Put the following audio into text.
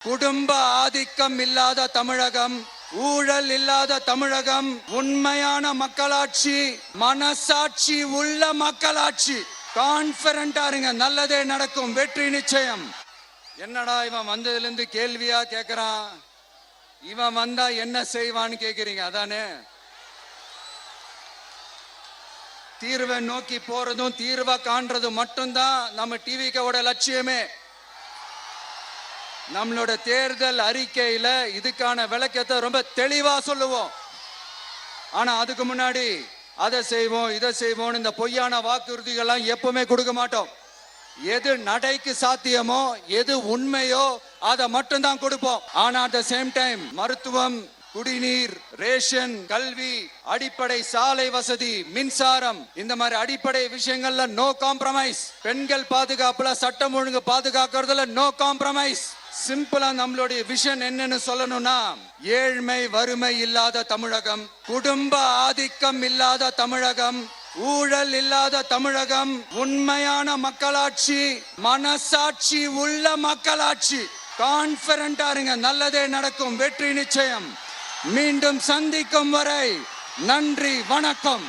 குடும்ப ஆதிக்கம் இல்லாத தமிழகம், ஊழல் இல்லாத தமிழகம், உண்மையான மக்களாட்சி, மனசாட்சி உள்ள மக்களாட்சி. கான்பிடண்டா இருங்க, நல்லதே நடக்கும், வெற்றி நிச்சயம். என்னடா இவன் வந்ததுல இருந்து கேள்வியா கேக்குறான், இவன் வந்தா என்ன செய்வான்னு கேக்குறீங்க, அதானே? தீர்வை நோக்கி போறதும் தீர்வை காண்றதும் மட்டும்தான் நம்ம டிவிக்கோட லட்சியமே. நம்மளோட தேர்தல் அறிக்கையில இதுக்கான விளக்கத்தை ரொம்ப தெளிவா சொல்லுவோம். ஆனா அதுக்கு முன்னாடி அதை செய்வோம் இதை செய்வோம் இந்த பொய்யான வாக்குறுதிகள்லாம் எப்பவுமே கொடுக்க மாட்டோம். எது நடைக்கு சாத்தியமோ, எது உண்மையோ அதை மட்டும்தான் கொடுப்போம். ஆனா அட் த சேம் டைம் மருத்துவம், குடிநீர், ரேஷன், கல்வி, அடிப்படை சாலை வசதி, மின்சாரம், இந்த மாதிரி அடிப்படை விஷயங்கள்ல நோ காம்ப்ரமைஸ். பெண்கள் பாதுகாப்புல, சட்டம் ஒழுங்கு பாதுகாக்கிறதுல நோ காம்ப்ரமைஸ். சிம்பிளா நம்மளுடைய விஷன் என்னன்னு சொல்லணும்னா, ஏழ்மை வறுமை இல்லாத தமிழகம், குடும்ப ஆதிக்கம் இல்லாத தமிழகம், ஊழல் இல்லாத தமிழகம், உண்மையான மக்களாட்சி, மனசாட்சி உள்ள மக்களாட்சி. கான்பிடண்டா இருங்க, நல்லதே நடக்கும், வெற்றி நிச்சயம். மீண்டும் சந்திக்கும் வரை நன்றி, வணக்கம்.